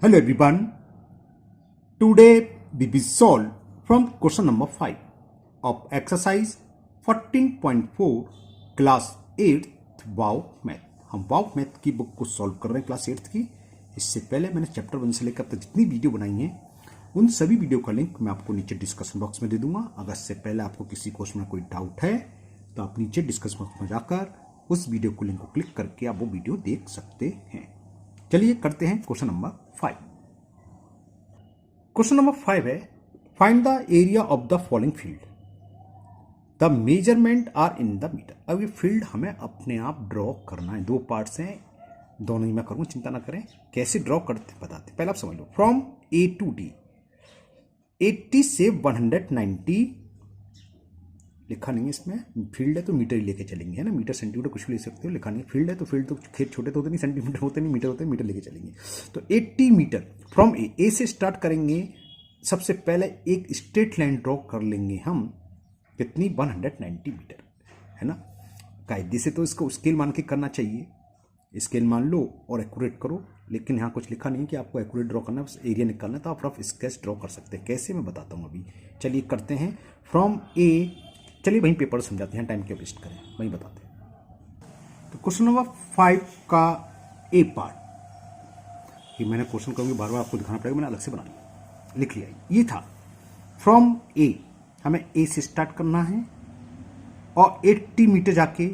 Hello everyone. Today we will solve from question number 5 of exercise 14.4 class 8 wow math. हम वाव math की book को solve कर रहे हैं क्लास 8 की. इससे पहले मैंने चैप्टर 1 से लेकर अब तक जितनी वीडियो बनाई हैं उन सभी वीडियो का लिंक मैं आपको नीचे डिस्कशन बॉक्स में दे दूंगा. अगर इससे पहले आपको किसी क्वेश्चन में कोई डाउट है तो आप नीचे डिस्कशन बॉक्स में जाकर उस वीडियो को लिंक को क्लिक करके आप वो वीडियो देख सकते हैं. चलिए करते हैं क्वेश्चन नंबर 5. क्वेश्चन नंबर 5 है find the area of the following field. The measurement are in the metre. अब ये फील्ड हमें अपने आप ड्रॉ करना है. दो पार्ट्स हैं, दोनों ही मैं करूँगा, चिंता ना करें. कैसे ड्रॉ करते बताते. पहले आप समझ लो. फ्रॉम ए टू डी 80 से 190 लिखा नहीं है इसमें. फील्ड है तो मीटर ही लेके चलेंगे, है ना. मीटर सेंटीमीटर कुछ भी ले सकते हो, लिखा नहीं. फील्ड है तो फील्ड तो खेत छोटे तो होते नहीं, सेंटीमीटर होते नहीं, मीटर होते हैं, मीटर लेके चलेंगे. तो 80 मीटर फ्रॉम ए से स्टार्ट करेंगे. सबसे पहले एक स्ट्रेट लाइन ड्रॉ कर लेंगे हम. कितनी? 190 मीटर, है ना. कायदे से तो इसको स्केल मान के करना चाहिए. स्केल मान लो और एक्यूरेट करो, लेकिन यहाँ कुछ लिखा नहीं कि आपको एक्यूरेट ड्रॉ करना है, बस एरिया निकालना है. तो आप रफ स्केच ड्रॉ कर सकते हैं. कैसे मैं बताता हूँ अभी. चलिए करते हैं. फ्रॉम ए, चलिए वहीं पेपर समझाते हैं, टाइम क्या वेस्ट करें, वहीं बताते हैं. तो क्वेश्चन नंबर 5 का ए पार्ट, ये मैंने क्वेश्चन करूँगी बार बार आपको दिखाना पड़ेगा, मैंने अलग से बना लिया, लिख लिया. ये था फ्रॉम ए, हमें ए से स्टार्ट करना है और 80 मीटर जाके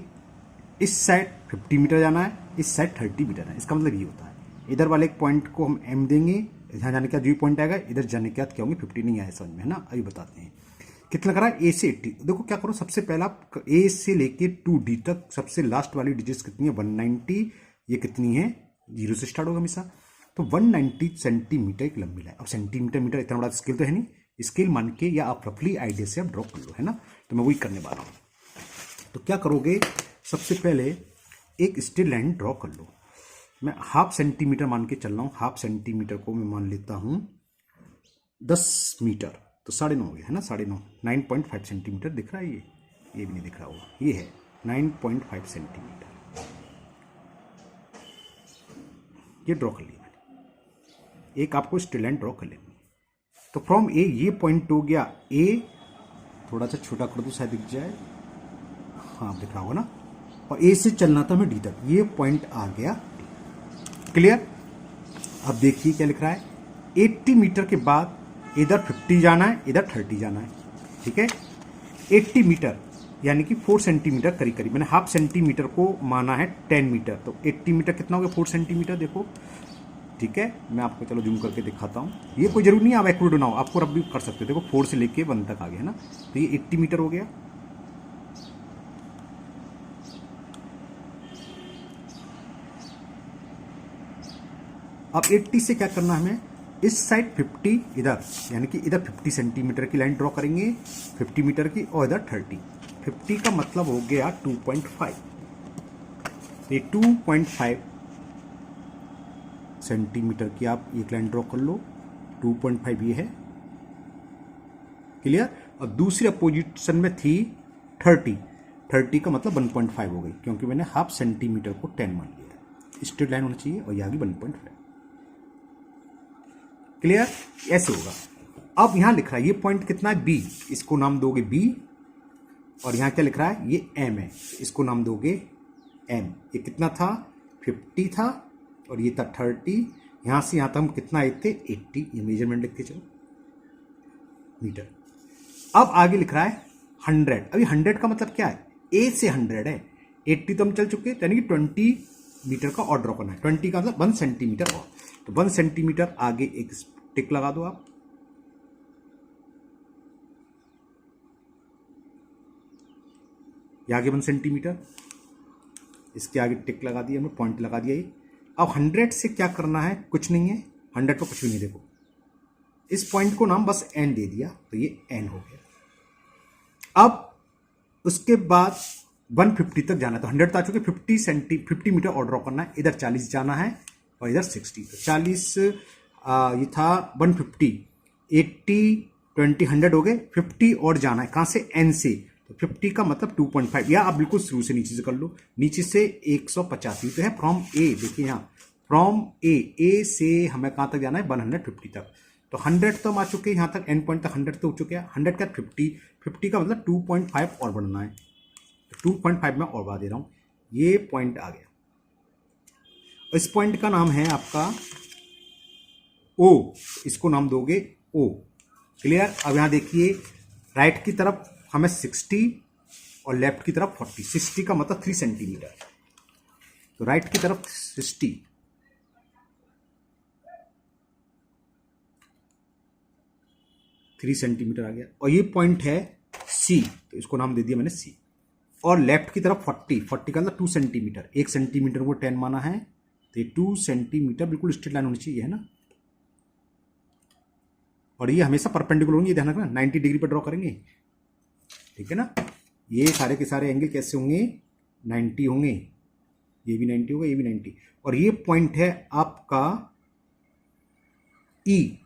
इस साइड 50 मीटर जाना है, इस साइड 30 मीटर है. इसका मतलब ये होता है इधर वाले एक पॉइंट को हम एम देंगे, यहाँ जाने के बाद जो पॉइंट आएगा, इधर जाने के बाद क्या होंगे 50. नहीं आया समझ में, है ना. अभी बताते हैं कितना करा. ए से 80. देखो क्या करो, सबसे पहला ए से लेके 2D तक सबसे लास्ट वाली डिजिट्स कितनी है? 190. ये कितनी है? 0 से स्टार्ट होगा हमेशा. तो 190 सेंटीमीटर एक लंबी लाइन. अब सेंटीमीटर मीटर इतना बड़ा स्केल तो है नहीं, स्केल मान के या आप रफली आइडिया से आप ड्रॉ कर लो, है ना. तो मैं वही करने वाला हूँ. तो क्या करोगे, सबसे पहले एक स्ट्रेट लाइन ड्रॉ कर लो. मैं हाफ सेंटीमीटर मान के चल रहा हूँ. हाफ सेंटीमीटर को मैं मान लेता हूँ 10 मीटर, तो 9.5 हो गया, है ना. 9.5 9.5 सेंटीमीटर दिख रहा है. ये भी नहीं दिख रहा होगा. ये है 9.5 सेंटीमीटर. ये ड्रॉ कर लिया मैंने. एक आपको स्ट्रेट लाइन ड्रॉ कर लेनी. तो फ्रॉम ए ये पॉइंट हो गया ए. थोड़ा सा छोटा कर दो शायद दिख जाए. हाँ दिख रहा होगा ना. और ए से चलना था मैं डी तक. ये पॉइंट आ गया. क्लियर. अब देखिए क्या लिख रहा है. 80 मीटर के बाद इधर 50 जाना है, इधर 30 जाना है. ठीक है. 80 मीटर यानी कि 4 सेंटीमीटर करीब करीब. मैंने हाफ सेंटीमीटर को माना है 10 मीटर. तो 80 मीटर कितना हो गया? 4 सेंटीमीटर. देखो ठीक है. मैं आपको चलो जूम करके दिखाता हूँ. ये कोई जरूरी नहीं है आप एक्यूरेट बनाओ, आपको रब भी कर सकते हो. देखो 4 से लेके 1 तक आ गया, है ना. तो ये 80 मीटर हो गया. अब 80 से क्या करना है हमें, इस साइड 50 इधर, यानी कि इधर 50 सेंटीमीटर की लाइन ड्रॉ करेंगे 50 मीटर की, और इधर 30. 50 का मतलब हो गया 2.5. ये 2.5 सेंटीमीटर की आप एक लाइन ड्रॉ कर लो. 2.5 ये है. क्लियर. और दूसरी अपोजिशन में थी 30. 30 का मतलब 1.5 हो गई, क्योंकि मैंने हाफ सेंटीमीटर को 10 मान लिया. स्ट्रेट लाइन होना चाहिए और ये आ गई 1.5. क्लियर. ऐसे होगा. अब यहां लिख रहा है ये पॉइंट कितना है? बी. इसको नाम दोगे बी. और यहां क्या लिख रहा है? ये एम है. इसको नाम दोगे एम. ये कितना था? 50 था. और ये था 30. यहां से यहां तक हम कितना आए थे? 80. ये मेजरमेंट लिख के चलो मीटर. अब आगे लिख रहा है 100. अभी 100 का मतलब क्या है? ए से 100 है. 80 तो हम चल चुके, यानी कि 20 मीटर का और ड्रॉ करना है. 20 का मतलब 1 सेंटीमीटर और. तो 1 सेंटीमीटर आगे एक टिक लगा दो आप. ये आगे 1 सेंटीमीटर, इसके आगे टिक लगा दिया हमने, पॉइंट लगा दिया ये. अब 100 से क्या करना है? कुछ नहीं है. 100 पर कुछ भी नहीं. देखो इस पॉइंट को नाम बस एन दे दिया, तो ये एन हो गया. अब उसके बाद 150 तक जाना है. तो 100 आ चुके. 50 मीटर और ड्रॉ करना है. इधर 40 जाना है और इधर 60. तो 40 ये था 150. 80 20 100 हो गए. 50 और जाना है. कहाँ से? एन से. तो 50 का मतलब 2.5, या आप बिल्कुल शुरू से नीचे से कर लो. नीचे से 185 तो है फ्रॉम ए. देखिए यहाँ फ्रॉम ए से हमें कहाँ तक जाना है 150 तक। तो 100 तो हम आ चुके हैं यहाँ तक, एंड पॉइंट तक 100 तो हो चुके हैं। 100 का 50 का मतलब 2.5 और बढ़ना है। 2.5 में और बढ़ा दे रहा हूँ, ये पॉइंट आ गया। इस पॉइंट का नाम है आपका ओ, इसको नाम दोगे ओ। क्लियर। अब यहाँ देखिए राइट की तरफ हमें 60 और लेफ्ट की तरफ 40। 60 का मतलब 3 सेंटीमीटर, तो राइट की तरफ 60, थ्री सेंटीमीटर आ गया। और ये पॉइंट है सी, तो इसको नाम दे दिया मैंने सी। और लेफ्ट की तरफ 40 का मतलब 2 सेंटीमीटर, 1 सेंटीमीटर को 10 माना है, तो ये 2 सेंटीमीटर बिल्कुल स्ट्रेट लाइन होनी चाहिए, है ना। और ये हमेशा परपेंडिकुलर होंगे, ध्यान रखना 90 डिग्री पर ड्रॉ करेंगे, ठीक है ना। ये सारे के सारे एंगल कैसे होंगे, 90 होंगे। ये भी 90 होगा, ये भी 90। और ये पॉइंट है आपका ई,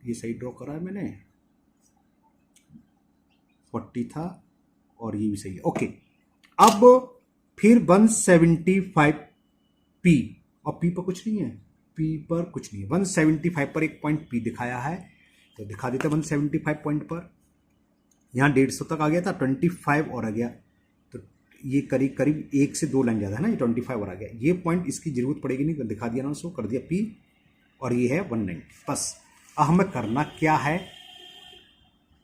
ये सही ड्रॉ करा है मैंने, 40 था और ये भी सही है। ओके, अब फिर 175 पी, और पी पर कुछ नहीं है, पी पर कुछ नहीं है। 175 पर एक पॉइंट पी दिखाया है, तो दिखा देते 175 पॉइंट पर। यहाँ 150 तक आ गया था, 25 और आ गया, तो ये करीब करीब 1 से 2 लाइन ज़्यादा है ना, ये 25 और आ गया। ये पॉइंट इसकी जरूरत पड़ेगी नहीं, तो दिखा दिया ना उसको, कर दिया पी, और ये है 190 बस। अब हमें करना क्या है,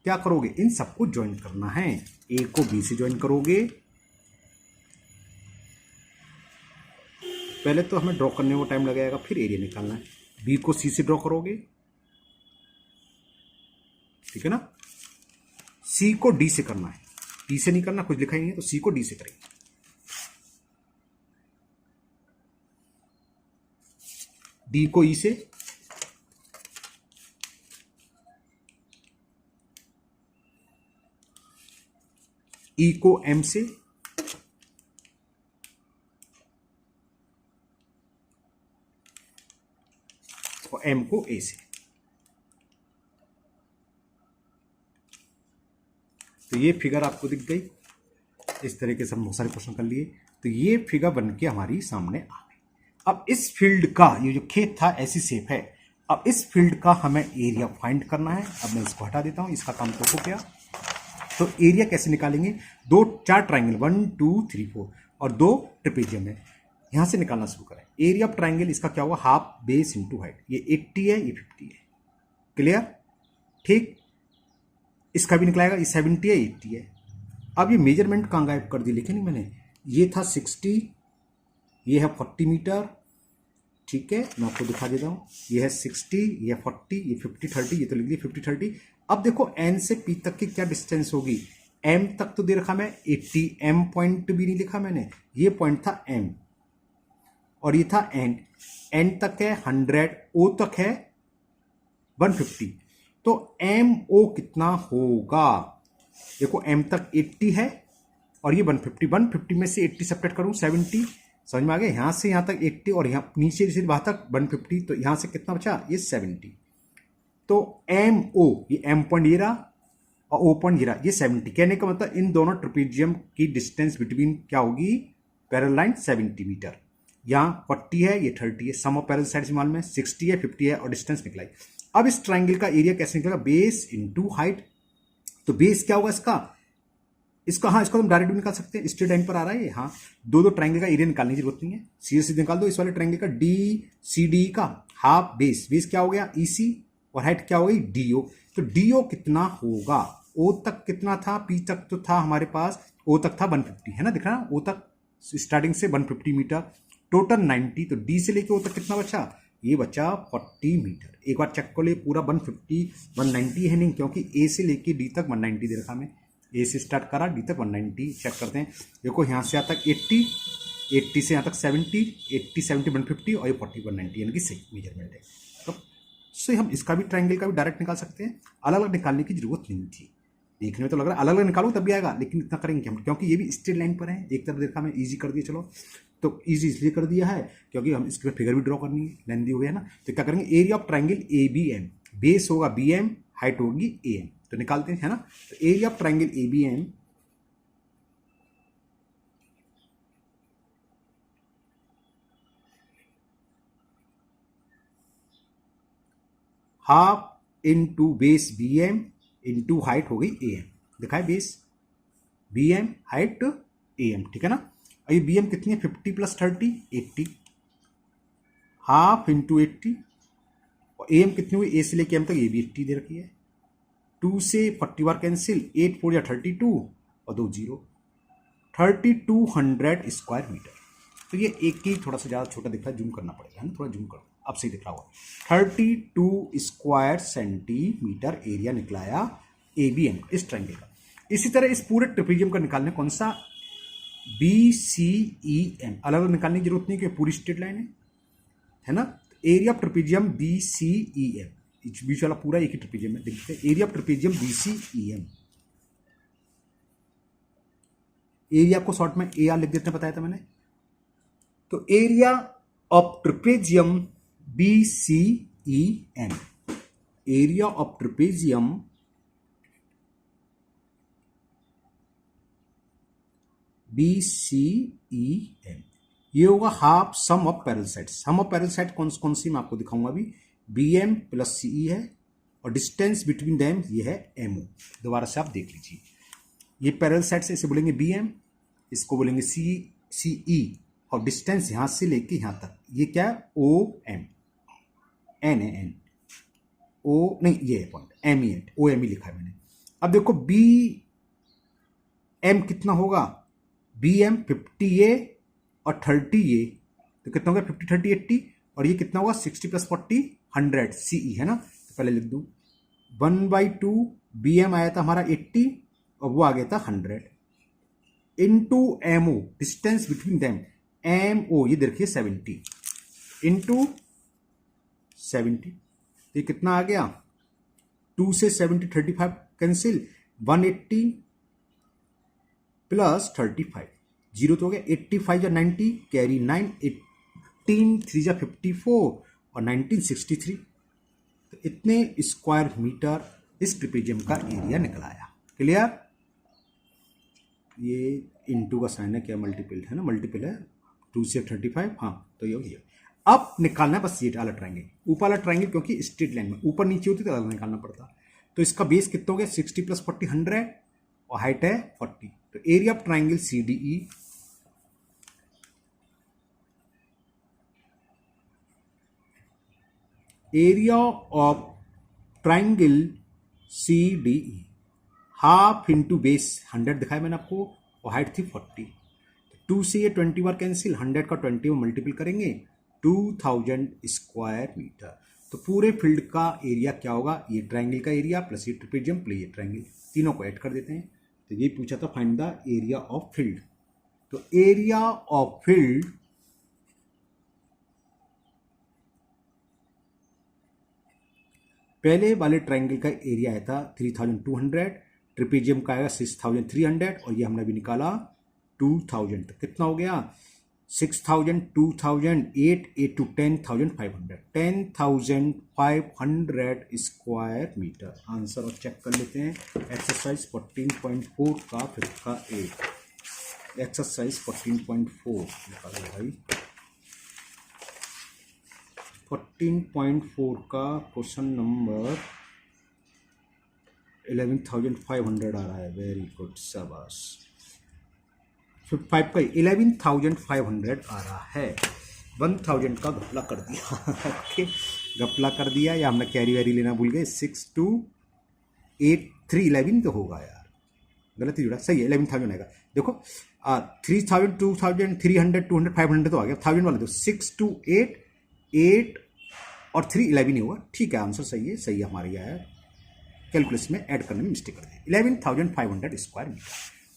क्या करोगे, इन सबको ज्वाइन करना है। ए को बी से ज्वाइन करोगे, पहले तो हमें ड्रॉ करने में टाइम लगेगा, फिर एरिया निकालना है। बी को सी से ड्रॉ करोगे, ठीक है ना। सी को डी से करना है, डी से नहीं करना, कुछ लिखा ही नहीं है, तो सी को डी से करेंगे। डी को ई से, ई को एम से, और एम को ए से। तो ये फिगर आपको दिख गई। इस तरीके से हम बहुत सारे क्वेश्चन कर लिए, तो ये फिगर बन के हमारी सामने आ गई। अब इस फील्ड का, ये जो खेत था ऐसी शेप है, अब इस फील्ड का हमें एरिया फाइंड करना है। अब मैं इसको हटा देता हूं, इसका काम तो हो गया। तो एरिया कैसे निकालेंगे, 4 ट्राइंगल 1 2 3 4 और 2 ट्रेपेजियम है, यहां से निकालना शुरू करें। एरिया ऑफ ट्राइंगल इसका क्या होगा, हाफ बेस इंटू हाइट। ये 80 है, ये 50 है, क्लियर, ठीक। इसका भी निकलाएगा, ये 70 है, 80 है। अब ये मेजरमेंट कहाँ गायब कर दी, लिखे नहीं मैंने, ये था 60, ये है 40 मीटर, ठीक है, मैं आपको दिखा देता हूँ। ये है 60, ये 40, ये 50 30, ये तो लिख दिया 50 30। अब देखो एन से पी तक की क्या डिस्टेंस होगी, एम तक तो दे रखा मैं 80, एम पॉइंट भी नहीं लिखा मैंने, ये पॉइंट था एम, और ये था एन, एन तक है 100, ओ तक है 150। तो एम ओ कितना होगा, देखो एम तक 80 है और ये 150, 150 में से 80 सेपरेट करूं 70, समझ में आ गया। यहां से यहां तक 80 और यहां नीचे से वहां तक 150, तो यहां से कितना बचा, ये 70। तो एम ओ, ये एम पॉइंट ये रहा और ओ पॉइंट ये रहा, ये 70। कहने का मतलब इन दोनों ट्रेपेजियम की डिस्टेंस बिटवीन क्या होगी, पैरेलल लाइन 70 मीटर। यहाँ 40 है, ये 30 है, सम ऑफ पैरेलल साइड्स मालूम है, 60 है, 50 है, और डिस्टेंस निकलाई। अब इस ट्राइंगल का एरिया कैसे निकलेगा, बेस इंटू हाइट। तो बेस क्या होगा इसका हाँ, इसको हम डायरेक्ट भी निकाल सकते हैं, स्ट्रेट लाइन पर आ रहा है ये, हाँ। दो ट्राइंगल का एरिया निकालने की जरूरत नहीं है, सीधे सीधे निकाल दो। इस वाले ट्राइंगल का डी सी डी का हाफ बेस, बेस क्या हो गया ई सी, और हाइट क्या हो गई डी ओ। तो डी ओ कितना होगा, ओ तक कितना था, पी तक तो था हमारे पास, ओ तक था 150, है ना, दिख रहा है, ओ तक स्टार्टिंग से 150 मीटर, टोटल 90। तो डी से लेके ओ तक कितना बचा, ये बचा 40 मीटर। एक बार चेक कर ले, पूरा 150 190 है नहीं, क्योंकि ए से लेके डी तक 190 दे रखा मैं, ए से स्टार्ट करा डी तक 190। चेक करते हैं, देखो यहाँ से यहाँ तक 80, 80 से यहाँ तक 70, 80 70 150 और ये 40 190, यानी कि सही मेजरमेंट है। तो सो हम इसका भी ट्राइंगल का भी डायरेक्ट निकाल सकते हैं, अलग अलग निकालने की जरूरत नहीं थी। देखने में तो लग रहा है अलग अलग निकालो तब भी आएगा, लेकिन इतना करेंगे हम, क्योंकि ये भी स्ट्रेट लाइन पर है। एक तरफ देखा मैं ईजी कर दिया, चलो तो ईजी इसलिए कर दिया है क्योंकि हम इसके फिगर भी ड्रॉ करनी है, लेंदी हो गया ना। तो क्या करेंगे, area of triangle A B M, base होगा बी एम, हाइट होगी ए एम, तो निकालते हैं, है ना। तो area of triangle A B M half into base B M into height हो गई ए एम, दिखा है base B M height A M, ठीक है ना। और ये बी एम कितनी है 50 प्लस 30 80, हाफ इंटू 80, और ए एम कितनी हुई ए से लेके एम तक, ये भी 80 दे रखी है। 2 से 40 बार कैंसिल, 8 4 या 32 और 2 0, 3200 स्क्वायर मीटर। तो ये एक ही थोड़ा सा ज़्यादा छोटा दिख रहा है, जूम करना पड़ेगा है ना, थोड़ा जूम करो, अब सही दिख रहा होगा। 32 स्क्वायर सेंटीमीटर एरिया निकलाया ए बी एम इस ट्रायंगल का। इसी तरह इस पूरे ट्रिपेजियम का निकालना है, कौन सा, बी सी ई एम, अलग अलग निकालने की जरूरत नहीं कि पूरी स्ट्रेट लाइन है ना। Area of trapezium B C E M, बीच वाला पूरा एक ही ट्रिपेजियम है, देखते हैं area of trapezium B C E M. Area को शॉर्ट में ए आर लिख देते हैं, बताया था मैंने। तो area of trapezium B C E M, area of trapezium B C E M, ये होगा half sum of parallel side. Sum of parallel side कौन कौन सी मैं आपको दिखाऊंगा अभी। B M plus C E है और डिस्टेंस बिटवीन देम ये है एम ओ। दोबारा से आप देख लीजिए, ये पैरेलल साइड से इसे बोलेंगे बी एम, इसको बोलेंगे सी ई, और डिस्टेंस यहां से लेके यहां तक ये क्या है ओ एम, एन है एन, ओ नहीं ये है पॉइंट, एम ई एट, ओ एम ई लिखा है मैंने। अब देखो बी एम कितना होगा, बी एम 50 ए और 30 ए, तो कितना होगा 50 30 80, और ये कितना होगा 60 प्लस 40 100 सी ई है ना। तो पहले लिख दूं 1/2 बी एम आया था हमारा 80 और वो आ गया था 100 into M O, distance between them, M O ये देखिए 70 इंटू 70, तो ये कितना आ गया 2 से 70 35 कैंसिल, 180 प्लस 35, जीरो तो हो गया, 85 या 90 कैरी 9, 18 3 या 54 और 19 63। तो इतने स्क्वायर मीटर इस ट्रिपेजियम का एरिया निकलाया। क्लियर, ये इनटू का साइन है, क्या मल्टीपल है ना, मल्टीपल है 2 से 35, हाँ तो ये हो गया। अब निकालना है बस ये वाला ट्रायंगल, ऊपर वाला ट्रायंगल, क्योंकि स्ट्रेट लाइन में ऊपर नीचे होती तो अलग निकालना पड़ता। तो इसका बेस कितना हो गया 60 प्लस 40 100 और हाइट है 40। तो area of triangle C D E, area of triangle C D E half into base 100 दिखाया मैंने आपको, और हाइट थी 40। 2 से ये 20 बार कैंसिल, 100 का 20 में मल्टीपल करेंगे 2000 स्क्वायर मीटर। तो पूरे फील्ड का एरिया क्या होगा, ये ट्रायंगल का एरिया प्लस ये ट्रिपेजियम प्लस ये ट्रायंगल, तीनों को ऐड कर देते हैं। तो ये पूछा था find the area of field. तो एरिया ऑफ फील्ड पहले वाले ट्रायंगल का एरिया आया था 3200, ट्रिपेजियम का आएगा 6300, और ये हमने भी निकाला 2000। तो कितना हो गया 6000 2000 8 8 to 10,500 10,500 स्क्वायर मीटर। आंसर और चेक कर लेते हैं। एक्सरसाइज 14.4 का 5th का 8, एक्सरसाइज 14.4 निकालो भाई। 14.4 का क्वेश्चन नंबर 11,500 आ रहा है। वेरी गुड, शाबाश। 5 का 11,500 आ रहा है। 1,000 का घपला कर दिया। ओके, घपला कर दिया, या हमने कैरी वैरी लेना भूल गए। 6 2 8 3 11 तो होगा यार, गलत ही जुड़ा, सही है 11,000 आएगा। देखो 3,000 2,000 300 200 500 तो आ गया, 1000 वाले तो 6 2 8 8 और 3 11 ही होगा। ठीक है, आंसर सही है, सही है हमारे यहाँ है। कैलकुलेशन में ऐड करने में मिस्टेक कर दी। 11,500 स्क्वायर मीटर।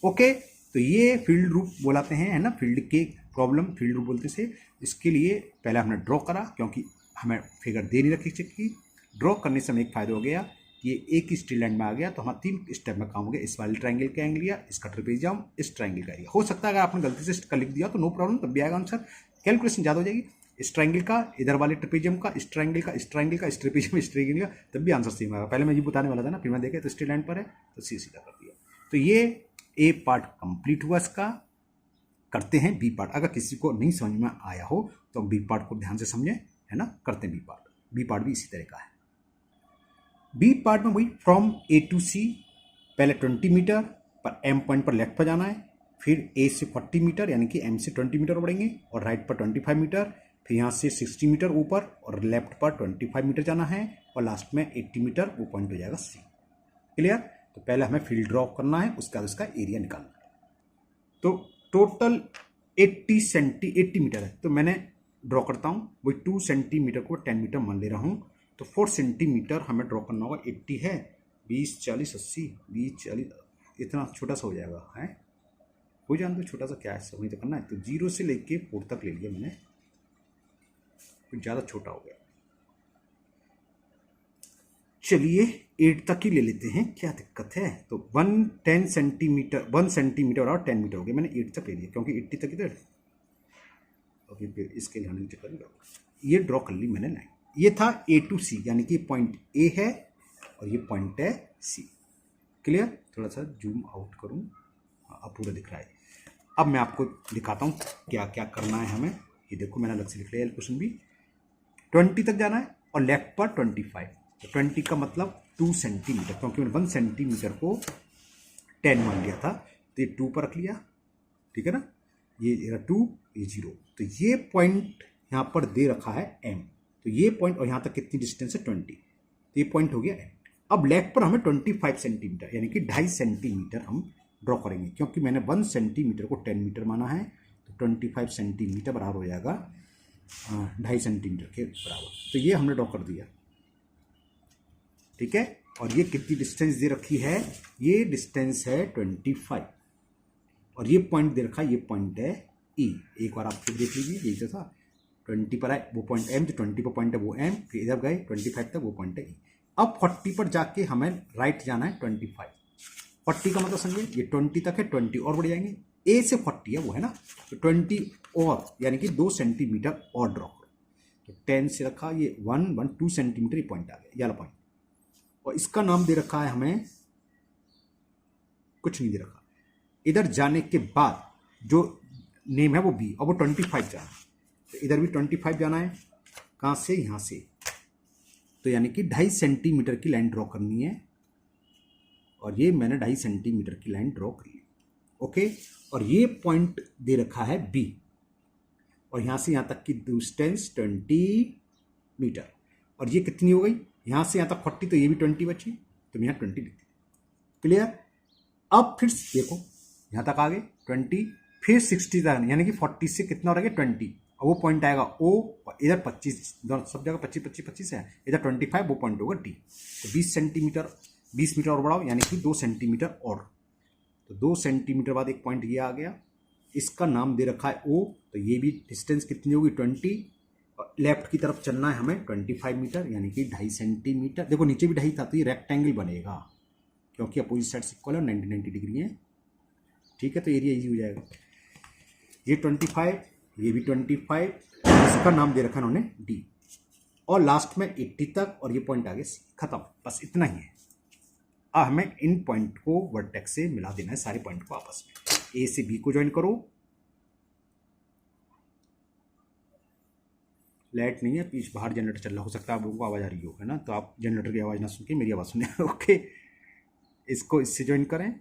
ओके, तो ये फील्ड रूप बोलाते हैं, है ना, फील्ड के प्रॉब्लम फील्ड रूप बोलते से। इसके लिए पहले हमने ड्रॉ करा, क्योंकि हमें फिगर दे नहीं रखी की। ड्रॉ करने से हमें एक फायदा हो गया, ये एक ही स्ट्रेट लाइन में आ गया, तो हमारा 3 स्टेप में काम हो गया। इस वाले ट्रायंगल का एंगल लिया, इसका ट्रेपेजियम, इस ट्रायंगल का एरिया। हो सकता है अगर आपने गलती से लिख दिया तो नो प्रॉब्लम, तब भी आएगा आंसर। कैलकुलेशन ज़्यादा हो जाएगी। इस ट्रायंगल का, इधर वाले ट्रेपेजियम का, इस ट्रायंगल का, इस ट्रायंगल का, इस ट्रेपेजियम, इस ट्रायंगल का, तब भी आंसर सेम आएगा। पहले मैं ये बताने वाला था ना, फिर मैं देखे तो स्ट्रेट लाइन पर है तो सीधा कर दिया। तो ये ए पार्ट कंप्लीट हुआ इसका। करते हैं बी पार्ट। अगर किसी को नहीं समझ में आया हो तो बी पार्ट को ध्यान से समझें, है ना। करते हैं बी पार्ट। बी पार्ट भी इसी तरह का है। बी पार्ट में वही फ्रॉम ए टू सी, पहले 20 मीटर पर एम पॉइंट पर लेफ्ट पर जाना है, फिर ए से 40 मीटर यानी कि एम से 20 मीटर बढ़ेंगे और राइट पर 25 मीटर, फिर यहाँ से 60 मीटर ऊपर और लेफ्ट पर 25 मीटर जाना है और लास्ट में 80 मीटर वो पॉइंट हो जाएगा सी। क्लियर? तो पहले हमें फील्ड ड्रॉ करना है, उसके बाद उसका एरिया निकालना है। तो टोटल 80 मीटर है, तो मैंने ड्रॉ करता हूँ वही 2 सेंटीमीटर को 10 मीटर मान ले रहा हूँ, तो 4 सेंटीमीटर हमें ड्रॉ करना होगा। 80 है, 20 40 80 20 40 इतना छोटा सा हो जाएगा है, हो जाए तो छोटा सा क्या है, सब नहीं तो करना है। तो 0 से लेके 4 तक ले लिया मैंने, कुछ ज़्यादा छोटा हो गया। चलिए 8 तक ही ले लेते हैं, क्या दिक्कत है। तो 1 सेंटीमीटर और 10 मीटर हो गया, मैंने 8 तक ले लिया क्योंकि 80 तक इधर। अभी फिर इसके लिए नीचे कर ये ड्रॉ कर ली मैंने लाइन। ये था ए टू सी यानी कि पॉइंट ए है और ये पॉइंट है सी। क्लियर? थोड़ा सा जूम आउट करूँ, अब पूरा दिख रहा है। अब मैं आपको दिखाता हूँ क्या क्या करना है हमें। ये देखो मैंने अलग से लिख लिया क्वेश्चन भी। 20 तक जाना है और लेफ्ट पर 25, तो 20 का मतलब 2 सेंटीमीटर, क्योंकि मैंने 1 सेंटीमीटर को 10 मान लिया था, तो ये 2 पर रख लिया। ठीक है ना, ये 2 ये 0, तो ये पॉइंट यहाँ पर दे रखा है m, तो ये पॉइंट और यहाँ तक कितनी डिस्टेंस है 20, तो ये पॉइंट हो गया m। अब लेफ्ट पर हमें 25 सेंटीमीटर यानी कि 2.5 सेंटीमीटर हम ड्रॉ करेंगे, क्योंकि मैंने 1 सेंटीमीटर को 10 मीटर माना है, तो 25 सेंटीमीटर बराबर हो जाएगा 2.5 सेंटीमीटर के बराबर। तो ये हमने ड्रॉ कर दिया। ठीक है, और ये कितनी डिस्टेंस दे रखी है, ये डिस्टेंस है 25 और ये पॉइंट दे रखा है, ये पॉइंट है E। एक बार आप फिर देख लीजिए, यही तो था 20 पर है वो पॉइंट M, जो 20 पर पॉइंट है वो M, फिर इधर गए 25 तक वो पॉइंट है E। अब 40 पर जाके हमें राइट जाना है 25। 40 का मतलब समझिए ये 20 तक है, 20 और बढ़ जाएंगे, A से 40 है वो है ना, तो 20 और यानी कि 2 सेंटीमीटर और ड्रॉ करो। तो 10 से रखा, ये 2 सेंटीमीटर ये पॉइंट आ गया, ये वाला पॉइंट। और इसका नाम दे रखा है हमें, कुछ नहीं दे रखा। इधर जाने के बाद जो नेम है वो B और वो 25 जाना है, तो इधर भी 25 जाना है। कहाँ से? यहाँ से। तो यानी कि 2.5 सेंटीमीटर की लाइन ड्रॉ करनी है और ये मैंने 2.5 सेंटीमीटर की लाइन ड्रॉ कर ली। ओके, और ये पॉइंट दे रखा है B और यहाँ से यहाँ तक की डिस्टेंस 20 मीटर, और ये कितनी हो गई, यहाँ से यहाँ तक 40, तो ये भी 20 बची, तो मैं यहाँ 20 लिख दी। क्लियर? अब फिर देखो यहाँ तक आ गए 20, फिर 60 तक यानी कि 40 से कितना हो गया 20, और वो पॉइंट आएगा O और इधर 25, दोनों सब जगह 25 25 25 है, इधर 25, वो पॉइंट होगा D। तो 20 सेंटीमीटर 20 मीटर और बढ़ाओ यानी कि 2 सेंटीमीटर और, तो 2 सेंटीमीटर बाद एक पॉइंट ये आ गया, इसका नाम दे रखा है O। तो ये भी डिस्टेंस कितनी होगी 20, और लेफ्ट की तरफ चलना है हमें 25 मीटर यानी कि 2.5 सेंटीमीटर। देखो नीचे भी 2.5 था, तो ये रेक्टेंगल बनेगा क्योंकि अपोजिट साइड इक्वल है, 90 डिग्री है। ठीक है, तो एरिया इजी हो जाएगा। ये 25, ये भी 25, इसका नाम दे रखा उन्होंने D, और लास्ट में 80 तक, और ये पॉइंट आ गया C। खत्म, बस इतना ही है। अब हमें इन पॉइंट को वर्टेक्स से मिला देना है, सारे पॉइंट को आपस में। A से B को ज्वाइन करो। लाइट नहीं है, पीछे बाहर जनरेटर चल रहा, हो सकता है आप लोगों को आवाज़ आ रही हो, है ना, तो आप जनरेटर की आवाज़ ना सुन के मेरी आवाज़ सुने। ओके, इसको इससे ज्वाइन करें,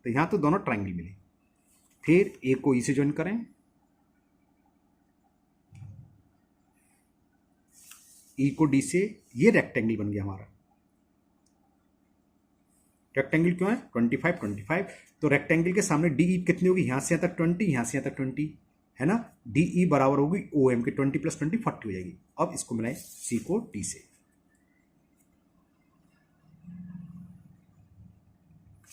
तो यहाँ तो दोनों ट्रायंगल मिले। फिर ए को ई से ज्वाइन करें, ई को डी से, ये रेक्टेंगल बन गया हमारा। रेक्टेंगल क्यों है? 25 25, तो रेक्टेंगल के सामने डी ई कितनी होगी, यहाँ से यहाँ तक 20, यहाँ से यहाँ तक 20 है ना, डी ई बराबर होगी ओ एम के 20 + 20 40 हो जाएगी। अब इसको मिलाएं सी को डी से,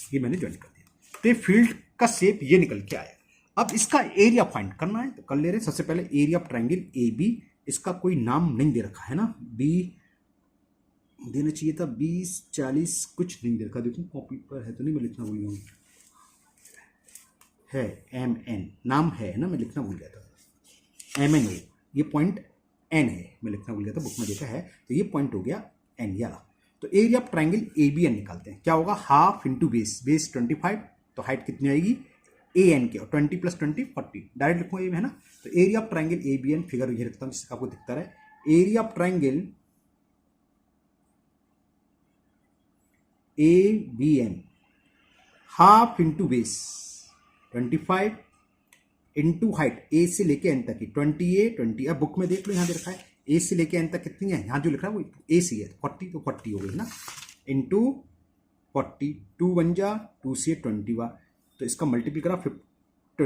ये मैंने ज्वाइन कर दिया। तो फील्ड का शेप ये निकल के आया। अब इसका एरिया फाइंड करना है, तो कर ले रहे। सबसे पहले area of triangle A B, इसका कोई नाम नहीं दे रखा है ना, बी देना चाहिए था, 20 40 कुछ नहीं दे रखा। देखो कॉपी पर है तो नहीं, मैं लिखना भूल गया हूँ, है MN नाम है ना, मैं लिखना भूल गया था। MN है, ये पॉइंट N है, मैं लिखना भूल गया था, बुक में देखा है। तो ये पॉइंट हो गया N याला। तो एरिया ऑफ ट्रायंगल ABN निकालते हैं। क्या होगा, हाफ इंटू बेस, बेस 25, तो हाइट कितनी आएगी AN के, और 20 + 20 40, डायरेक्ट लिखूंगा ये है ना। तो area of triangle ABN figure ये रखता हूँ जिससे आपको दिखता रहे। Area of triangle ABN half into base 25 into height A से लेके एन तक की 20 अब बुक में देख लो, यहाँ दे रखा है ए से लेके एन तक कितनी है, यहाँ जो लिखा है वो ए से है 40, तो 40 हो गई ना, इंटू 40, 2 बन जा 2 से 21, तो इसका मल्टीपल करा 25 टू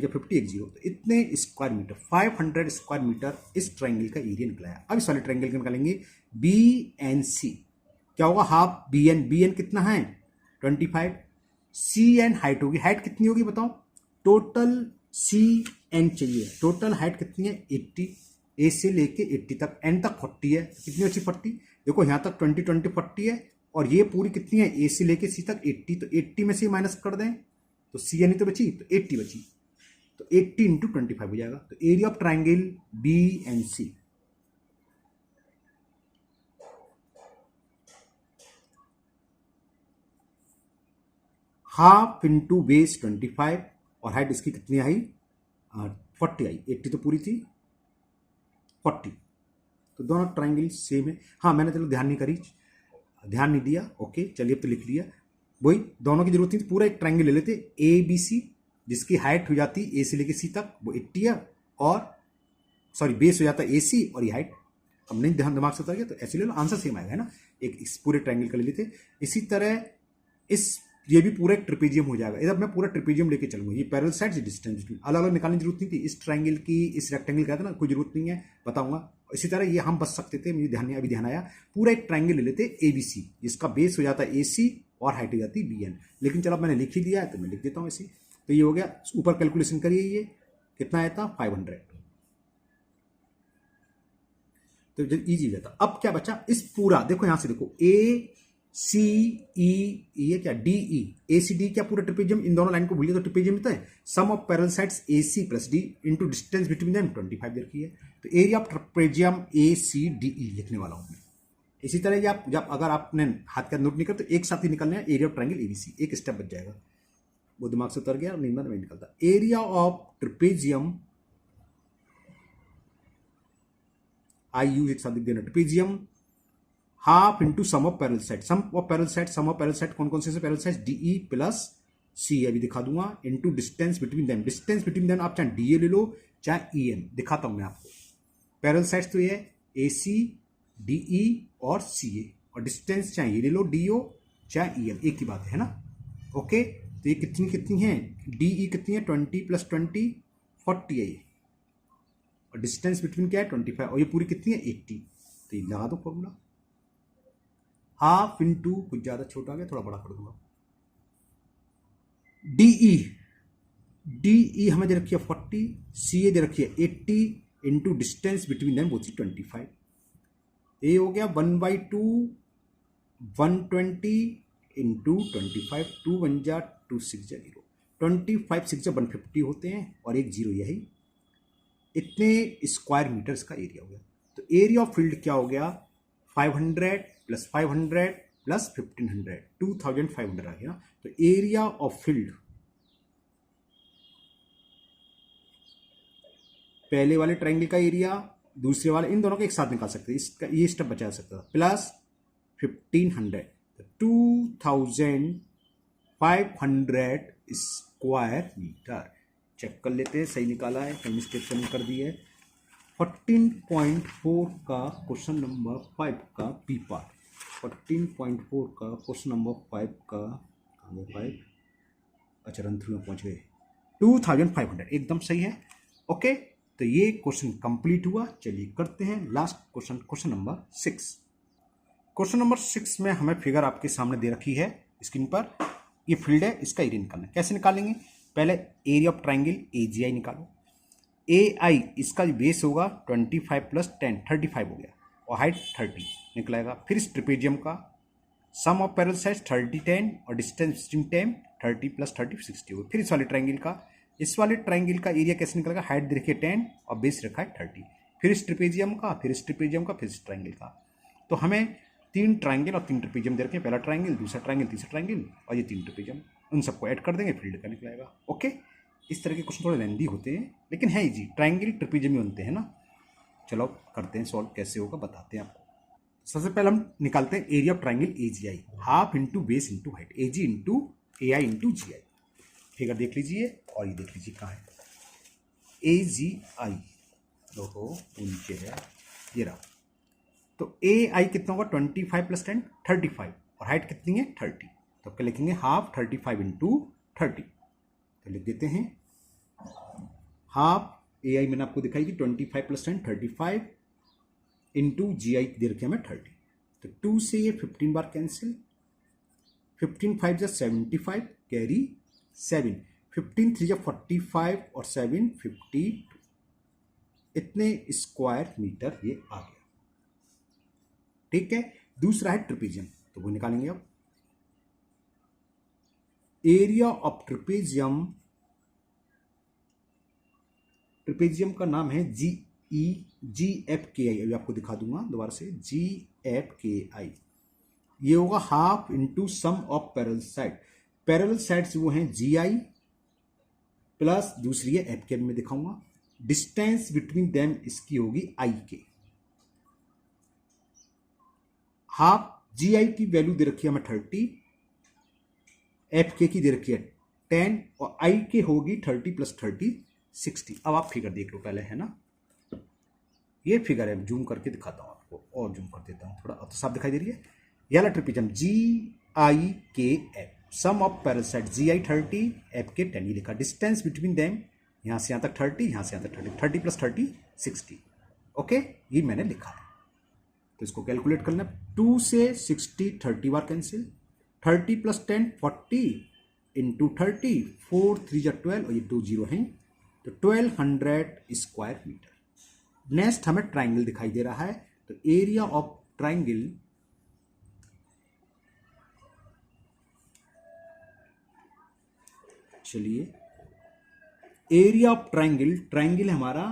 50 एक जीरो, तो इतने स्क्वायर मीटर 500 स्क्वायर मीटर इस ट्राइंगल का एरिया निकला है। अब इस वाले ट्राइंगल का निकालेंगे BNC, क्या होगा हाफ BN कितना है 25, CN हाइट होगी, हाइट कितनी होगी बताओ, टोटल CN चाहिए, टोटल हाइट कितनी है 80, ए से लेके 80 तक, एन तक 40 है, कितनी अच्छी 40, देखो यहाँ तक 20 20 40 है, और ये पूरी कितनी है ए से लेके सी तक 80, तो 80 में से माइनस कर दें तो CN ही तो बची, तो 80 बची, तो 80 इंटू 25 हो जाएगा, तो area of triangle BNC half into base 25 और हाइट इसकी कितनी आई 40 आई, 80 तो पूरी थी 40, तो दोनों ट्राइंगल सेम है। हाँ मैंने चलो ध्यान नहीं दिया, ओके चलिए अब तो लिख लिया, वही दोनों की जरूरत नहीं थी, पूरा एक ट्राइंगल ले लेते ABC जिसकी हाइट हो जाती ए से लेके सी तक वो 80 है, और सॉरी बेस हो जाता है AC और ये हाइट, अब नहीं ध्यान दिमाग से उतर गया तो ऐसे ले लो, आंसर सेम आएगा है ना, एक इस पूरे ट्राइंगल का ले लेते। इसी तरह ये भी पूरा एक ट्रिपेजियम हो जाएगा, इधर मैं पूरा ट्रिपेजियम लेके चलूंगा, ये पैरेलल साइड्स डिस्टेंस बिटवीन अलग अलग निकालने की जरूरत नहीं थी, इस ट्राइंगल की इस रेक्टेंगल का था ना, कोई जरूरत नहीं है बताऊंगा। इसी तरह ये हम बच सकते थे, मुझे अभी ध्यान आया, पूरा एक ट्राइंगल ले लेते ABC जिसका बेस हो जाता है AC और हाइट हो जाती है BN, लेकिन चलो मैंने लिख ही दिया है तो मैं लिख देता हूँ ऐसे, तो ये हो गया, ऊपर कैलकुलेशन करिए, ये कितना आया था 500, तो इजी जाता। अब क्या बचा, इस पूरा देखो यहां से देखो ACE ये क्या DE ACD क्या पूरा ट्रिपेजियम, इन दोनों लाइन को भूलिए तो ट्रिपेजियम होता है, sum of parallel sides AC plus D into distance between them 25 दे रखी है, तो एरिया ऑफ ट्रिपेजियम ACDE लिखने वाला हूं मैं। इसी तरह जब अगर आपने हाथ का नोट नहीं कर तो एक साथ ही निकलना है, एरिया ऑफ ट्राइंगल ABC, एक स्टेप बच जाएगा, वो दिमाग से उतर गया, नहीं मैं निकलता, एरिया ऑफ ट्रिपेजियम IU एक साथ लिख देना, trapezium half into sum of parallel side, sum of parallel side कौन कौन से parallel side DE plus C अभी दिखा दूंगा, इंटू डिस्टेंस बिटवीन देम, आप चाहे DA ले लो चाहे EN, दिखाता हूं मैं आपको, पैरेलल साइड्स तो ये AC DE और CA, और डिस्टेंस चाहे ये ले लो DO चाहे EN, एक ही बात है ना, ओके। तो ये कितनी है DE कितनी है 20 प्लस 20 40 है ये, और डिस्टेंस बिटवीन क्या है 25, और ये पूरी कितनी है 80, तो ये लगा दो फॉर्मूला, हाफ इंटू कुछ ज्यादा छोटा आ गया थोड़ा बड़ा कर दूंगा, DE हमें दे रखी है 40, CA दे रखी है 80 इंटू डिस्टेंस बिटवीन देम वो थी 25, ये हो गया 1/2 120 इंटू 25, 2 1 जा 2 6 जा 0, 25 6 जा 150 होते हैं और एक जीरो, यही इतने स्क्वायर मीटर्स का एरिया हो गया। तो एरिया ऑफ फील्ड क्या हो गया 500 प्लस 500 प्लस 1500 2500 आ गया। तो एरिया ऑफ फील्ड पहले वाले ट्राइंगल का एरिया दूसरे वाले, इन दोनों को एक साथ निकाल सकते हैं, इसका ये स्टेप बचा सकता था, प्लस 1500 2500 स्क्वायर मीटर। चेक कर लेते हैं सही निकाला है, कहीं मिस्टेक तो नहीं कर दी है। 14.4 का क्वेश्चन नंबर 5 का बी पार्ट, 14.4 का क्वेश्चन नंबर 5 का 5, अच्छा रन थ्रू में पहुंच गए, 2500 एकदम सही है। ओके, तो ये क्वेश्चन कंप्लीट हुआ। चलिए करते हैं last question, question number 6। Question number 6 में हमें फिगर आपके सामने दे रखी है स्क्रीन पर, ये फील्ड है, इसका एरिया निकालना है। कैसे निकालेंगे, पहले एरिया ऑफ ट्राइंगल AGI निकालो। AI इसका बेस होगा 25 प्लस 10 35 हो गया, और हाइट 30 निकलेगा। फिर इस ट्रिपेजियम का सम ऑफ पैरेलल साइड्स 30 10 और डिस्टेंस 10 30 प्लस 30 60 होगा। फिर इस वाले ट्राइंगल का एरिया कैसे निकलेगा, हाइट देखिए 10 और बेस रखा है 30। फिर इस ट्रिपेजियम का, फिर इस ट्रिपेजियम का, फिर इस ट्राइंगल का। तो हमें 3 ट्राइंगल और 3 ट्रिपेजियम दे रखे हैं, पहला ट्राइंगल, दूसरा ट्राइंगल, तीसरा ट्राइंगल और ये 3 ट्रिपेजियम, उन सबको ऐड कर देंगे, फील्ड का निकलेगा। ओके, इस तरह के क्वेश्चन थोड़े लेंदी होते हैं लेकिन है इजी, ट्राइंगल ट्रिपेजियम ही बनते हैं ना। चलो करते हैं सॉल्व, कैसे होगा बताते हैं आपको। सबसे पहले हम निकालते हैं area of triangle AGI, half into base into height, AG into AI into GI. Figure देख लीजिए और ये देख लीजिए कहाँ है एजीआई, ओहो नीचे है, ये रहा। तो ए आई कितना होगा 25 प्लस 10 35, और हाइट कितनी है 30, तो क्या लिखेंगे हाफ 35 इंटू 30, तो लिख देते हैं हाफ ए आई मैंने आपको दिखाई कि 25 प्लस 10 35 इंटू जी आई दे रखे हमें 30, तो 2 से ये 15 बार कैंसिल, 15 5 जा 75 कैरी 7, 15 3 जा 45 और 7 52, इतने स्क्वायर मीटर ये आ गया। ठीक है, दूसरा है ट्रिपेजियम, तो वो निकालेंगे अब। एरिया ऑफ ट्रिपेजियम, ट्रिपेजियम का नाम है GF, अभी आपको दिखा दूंगा दोबारा से, GF, ये होगा half into sum of parallel side, parallel sides वो हैं GI प्लस दूसरी है FK, में दिखाऊंगा। डिस्टेंस बिटवीन देम इसकी होगी IK, हाफ GI की वैल्यू दे रखी है हमें 30, FK की दे रखी है 10 और IK होगी 30 प्लस 30 60। अब आप फिगर देख लो पहले, है ना, ये फिगर है, जूम करके दिखाता हूं आपको, और जूम कर देता हूं थोड़ा, अब तो साफ दिखाई दे रही है। ये वाला trapezium GIKF, sum of parallel side GI 30 FK 10, ये लिखा। डिस्टेंस बिटवीन देम यहां से यहां तक 30, यहां से यहां तक 30, 30 प्लस 30 60। ओके, ये मैंने लिखा है, तो इसको कैलकुलेट करना। 2 से 60 30 बार कैंसिल, 30 प्लस 10 40 इंटू 30, 4 3 जा 12 और ये 2 0 हैं, तो 1200 स्क्वायर मीटर। नेक्स्ट हमें ट्राइंगल दिखाई दे रहा है, तो एरिया ऑफ ट्राइंगल, चलिए एरिया ऑफ ट्राइंगल, ट्राइंगल हमारा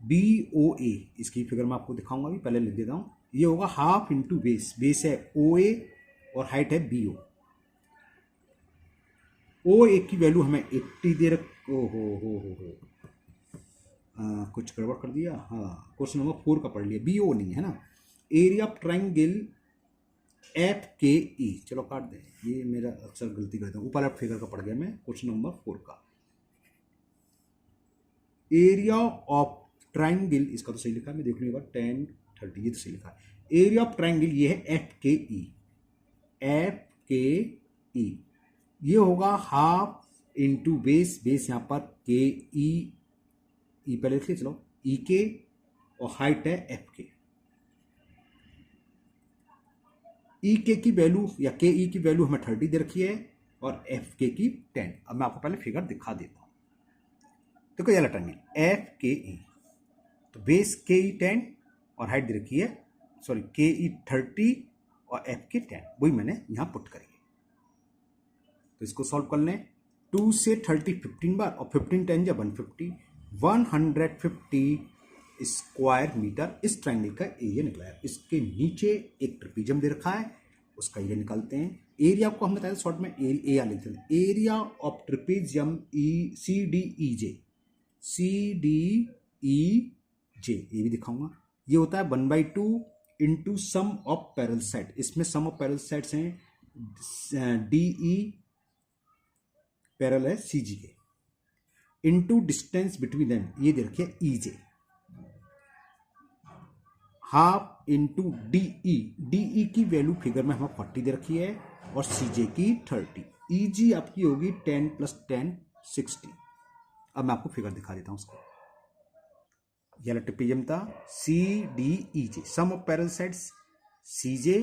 BOA, इसकी फिगर मैं आपको दिखाऊंगा, अभी पहले लिख देता हूं। ये होगा हाफ इंटू बेस, बेस है OA और हाइट है BO। OA की वैल्यू हमें 80 दे रख, हो कुछ गड़बड़ कर दिया, हाँ क्वेश्चन नंबर 4 का पढ़ लिया, BO नहीं है ना। एरिया ऑफ ट्राइंगल FKE, चलो काट दें, ये मेरा अक्सर गलती करता हूँ, ऊपर फिगर का पढ़ गया मैं, क्वेश्चन नंबर 4 का। एरिया ऑफ ट्राइंगल, इसका तो सही लिखा है, मैं देख लूँगा 10 30, ये तो सही लिखा है। एरिया ऑफ ट्राइंगल ये है FKE, ये होगा हाफ इंटू बेस, बेस यहाँ पर KE, पहले लिख लिया, चलो EK और हाइट है FK। EK की वैल्यू या KE की वैल्यू हमें 30 दे रखी है और FK की 10। अब मैं आपको पहले फिगर दिखा देता हूं। देखो ये ट्रायंगल FKE, तो बेस KE 10 और हाइट दे रखी है, सॉरी KE 30 और FK 10, वही मैंने यहां पुट करी है। तो इसको सॉल्व कर लें। 2 से 30 15 बार और 15 10 या 150, 150 स्क्वायर मीटर इस ट्रायंगल का एरिया निकला है। इसके नीचे एक ट्रेपेजियम दे रखा है, उसका एरिया निकालते हैं। एरिया को हम बताया शॉर्ट में एरिया लिखते हैं। एरिया ऑफ ट्रेपेजियम CDEJ, ये भी दिखाऊंगा। ये होता है 1/2 into sum of parallel side. इसमें सम ऑफ पैरेलल साइड्स हैं DE पैरेलल है CG के, इंटू डिस्टेंस बिटवीन देम, ये दे रखिए EJ, हाफ इंटू DE की वैल्यू फिगर में हमें 40 दे रखी है और CJ की 30। EG आपकी होगी 10 प्लस 10 60। अब मैं आपको फिगर दिखा देता हूं उसको। यह ट्रेपेजियम था CDEJ, sum of parallel sides CJ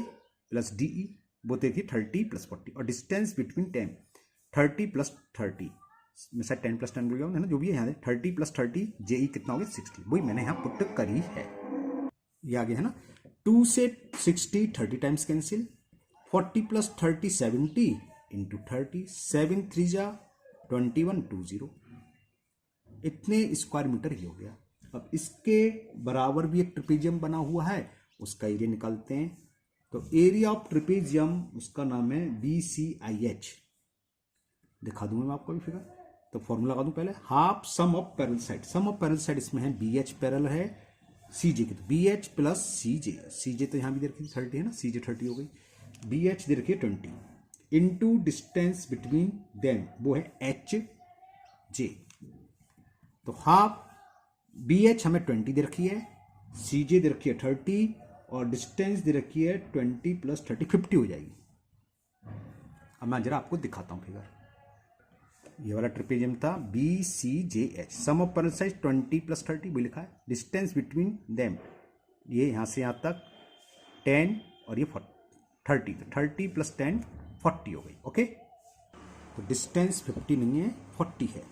plus DE, वो देखिए 30 प्लस 40 और डिस्टेंस बिटवीन 10 30 प्लस 30, मैं शायद 10 प्लस 10 बोल गया हूं, है ना, जो भी है यहाँ 30 प्लस 30 JE कितना होगा 60, वही मैंने यहाँ पुट करी है। ये आगे है ना। 2 से 60 30 टाइम्स कैंसिल, 40 प्लस 30 70 इंटू 30, 7 3 जा 21 20, इतने स्क्वायर मीटर ही हो गया। अब इसके बराबर भी एक ट्रेपेजियम बना हुआ है, उसका एरिया निकालते हैं। तो एरिया ऑफ ट्रेपेजियम, उसका नाम है BCIH, दिखा दूंगा मैं आपको भी फिगर। तो फॉर्मूला लगा दूं पहले, half sum of parallel side, sum of parallel side इसमें है BH पैरेलल है सी जे की, तो B H plus C J, C J तो यहाँ भी दे रखी थी 30 है ना, सी जे 30 हो गई, बी एच दे रखी है 20 इंटू डिस्टेंस बिटवीन देम वो है एच जे, तो हाफ बी एच हमें 20 दे रखी है, सी जे दे रखी है 30 और डिस्टेंस दे रखी है 20 प्लस 30 50 हो जाएगी। अब मैं जरा आपको दिखाता हूँ फिगर, ये वाला ट्रिपेजियम था B C J H, sum of parallel side 20 plus 30 भी लिखा है, डिस्टेंस बिटवीन देम ये यहाँ से यहाँ तक 10 और ये 30, तो 30 प्लस 10 40 हो गई। ओके, तो डिस्टेंस 50 नहीं है 40 है,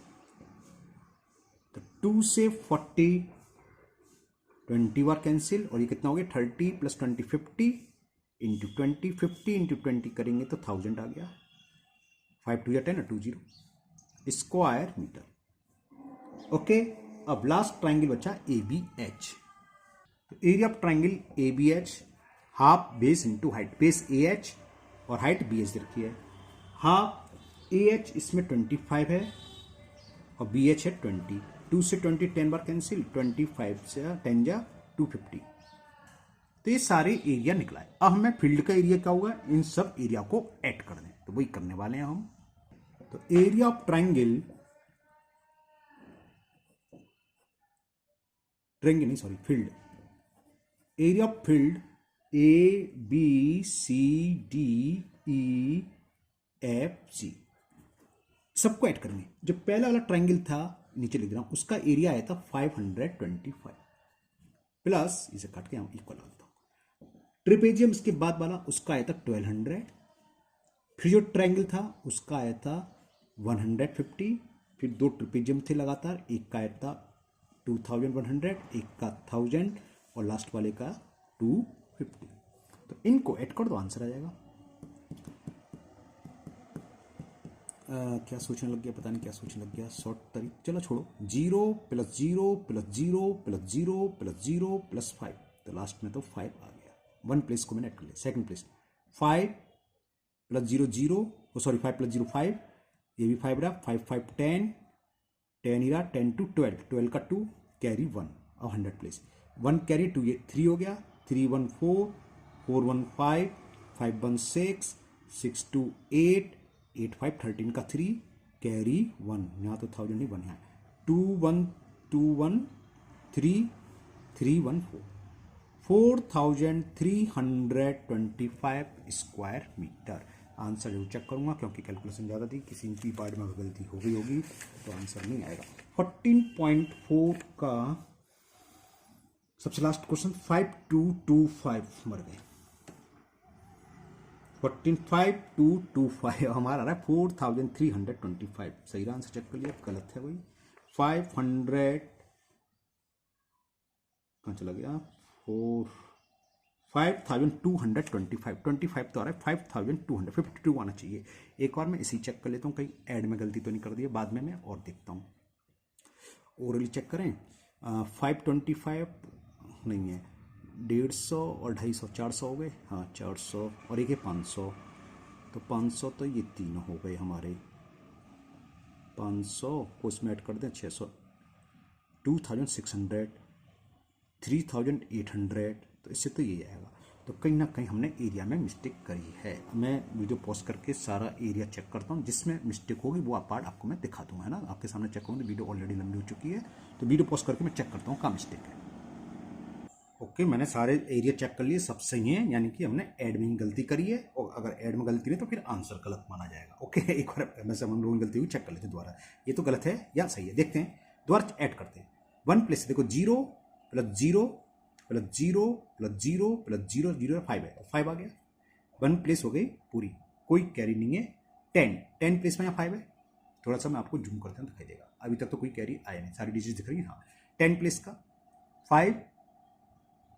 तो 2 से 40 20 बार कैंसिल, और ये कितना हो गया 30 प्लस 20 50 इंटू 20, 50 इंटू 20 करेंगे तो 1000 आ गया, 5 2 या 10 और 2 0 स्क्वायर मीटर। ओके, अब लास्ट ट्राइंगल बचा ए बी एच, तो area of triangle A B H half base into height, base A H और हाइट बी एच दे रखी है, हाफ ए एच इसमें 25 है और बी एच है 20, 2 से 20 10 बार कैंसिल, 25 से 10 जा 250, तो ये सारे एरिया निकला है। अब हमें फील्ड का एरिया क्या होगा, इन सब एरिया को ऐड कर दें, तो वही करने वाले हैं हम। तो एरिया ऑफ ट्राइंगल, ट्राइंगल नहीं sorry field, area of field A B C D E F सी सबको ऐड करेंगे। जो पहला वाला ट्राइंगल था नीचे लिख रहा हूं, उसका एरिया आया था 525 प्लस इसे काट के हम इक्वल करता हूं, ट्रिपेजियम इसके बाद वाला उसका आया था 1200, फिर जो ट्राइंगल था उसका आया था 150, फिर दो ट्रिपेजियम थे लगातार, एक का आया था 2100, एक का 1000 और लास्ट वाले का 250, तो इनको ऐड कर दो आंसर आ जाएगा। क्या सोचने लग गया, पता नहीं क्या सोचने लग गया, शॉर्ट तरीका, चलो छोड़ो, 0 plus 0 plus 0 plus 0 plus 0 plus 5, तो लास्ट में तो 5 आ गया, 1 प्लेस को मैंने ऐड कर लिया, second place 5 plus 0 0, sorry 5 plus 0 5, ये भी 5 रहा, 5 5 10, 10 ही रहा, 10 टू 12, 12 का 2 कैरी 1 और 100 प्लेस, 1 कैरी 2 ये 3 हो गया, 3 1 4, 4 1 5, 5 1 6, 6 2 8, 8 5 13 का 3 कैरी 1, यहाँ तो 1000 ही 1 है, 2 1 2 1 3 3 1 4, 4325 स्क्वायर मीटर। आंसर जरूर चेक करूंगा क्योंकि कैलकुलेशन ज़्यादा थी, किसी भी पार्ट में गलती हो गई होगी तो आंसर नहीं आएगा। 14.4 का सबसे लास्ट क्वेश्चन, 5225 मर गए, 145 हमारा आ रहा है 4325, सही आंसर चेक कर लिया, गलत है वही 500 कहाँ चला गया, 5225, 25 तो आ रहा है 5252 आना चाहिए। एक बार मैं इसी चेक कर लेता हूँ कहीं ऐड में गलती तो नहीं कर दी है, बाद में मैं और देखता हूँ, ओरली चेक करें। 525 नहीं है, 150 और 250 400 हो गए, हाँ 400 और एक है 500, तो 500 तो ये तीनों हो गए हमारे, 500 को इसमें ऐड कर दें 600, 2600, 3800, तो इससे तो ये आएगा, तो कहीं ना कहीं हमने एरिया में मिस्टेक करी है। मैं वीडियो पॉज करके सारा एरिया चेक करता हूँ, जिसमें मिस्टेक होगी वो पार्ट आपको मैं दिखा दूंगा, है ना, आपके सामने चेक करूँगी, वीडियो ऑलरेडी लंबी हो चुकी है, तो वीडियो पॉज करके मैं चेक करता हूँ कहाँ मिस्टेक है। ओके, मैंने सारे एरिया चेक कर लिए, सब सही है, यानी कि हमने ऐड में ही गलती करी है, और अगर ऐड में गलती नहीं तो फिर आंसर गलत माना जाएगा। ओके, एक बार वैसे हम लोगों की गलती हुई, चेक कर लेते हैं दोबारा, ये तो गलत है या सही है, देखते हैं, दोबारा ऐड करते हैं। 1 प्लस देखो 0 प्लस 0 प्लस 0 प्लस 0 प्लस 0 0 5 है, 5 आ गया, 1 प्लेस हो गई पूरी, कोई कैरी नहीं है, 10 प्लेस में यहाँ 5 है, थोड़ा सा मैं आपको जूम करता हूँ दिखाई देगा, अभी तक तो कोई कैरी आया नहीं, सारी डिजिट दिख रही है, हाँ 10 प्लेस का 5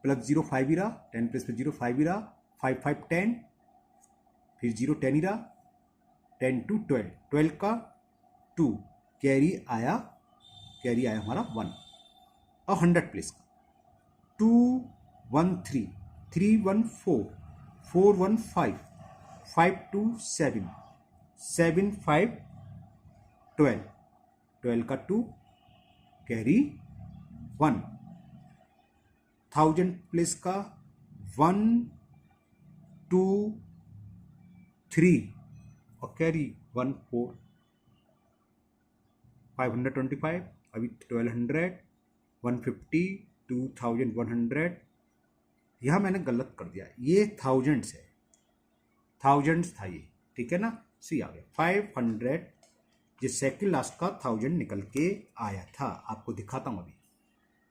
प्लस 0 5 ही रहा, 10 प्लस में 0 5 ही रहा, 5 5 10, फिर 0 10 ही रहा, 10 टू 12, 12 का 2 कैरी आया हमारा 1, और 100 प्लेस का 2 1 3 3 1 4 4 1 5 5 2 7 7 5 12, 12 का 2 कैरी 1, 1000 प्लेस का 1 2 3 और कैरी 1 4 525, अभी 1200 150 2100। यह मैंने गलत कर दिया, ये थाउजेंड्स है, थाउजेंड्स था ये, ठीक है ना। सी आ गया 500, ये सेकंड लास्ट का 1000 निकल के आया था, आपको दिखाता हूँ अभी,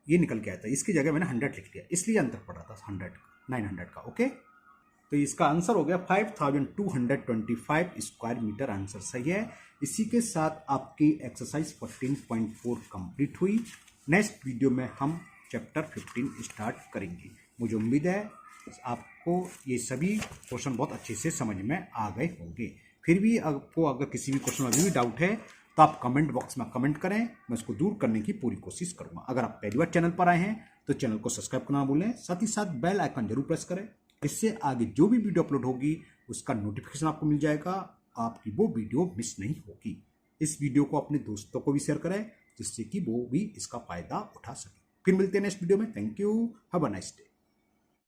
ये निकल के आया था, इसकी जगह मैंने 100 लिख दिया, इसलिए अंतर पड़ रहा था 100 900 का। ओके, तो इसका आंसर हो गया 5225 स्क्वायर मीटर, आंसर सही है। इसी के साथ आपकी एक्सरसाइज 14.4 कंप्लीट हुई। नेक्स्ट वीडियो में हम चैप्टर 15 स्टार्ट करेंगे। मुझे उम्मीद है आपको ये सभी क्वेश्चन बहुत अच्छे से समझ में आ गए होंगे। फिर भी आपको अगर किसी भी क्वेश्चन में अभी भी डाउट है तो आप कमेंट बॉक्स में कमेंट करें, मैं उसको दूर करने की पूरी कोशिश करूंगा। अगर आप पहली बार चैनल पर आए हैं तो चैनल को सब्सक्राइब करना ना भूलें, साथ ही साथ बेल आइकन जरूर प्रेस करें, इससे आगे जो भी वीडियो अपलोड होगी उसका नोटिफिकेशन आपको मिल जाएगा, आपकी वो वीडियो मिस नहीं होगी। इस वीडियो को अपने दोस्तों को भी शेयर करें जिससे कि वो भी इसका फायदा उठा सके। फिर मिलते हैं नेक्स्ट वीडियो में। Thank you, have a nice day.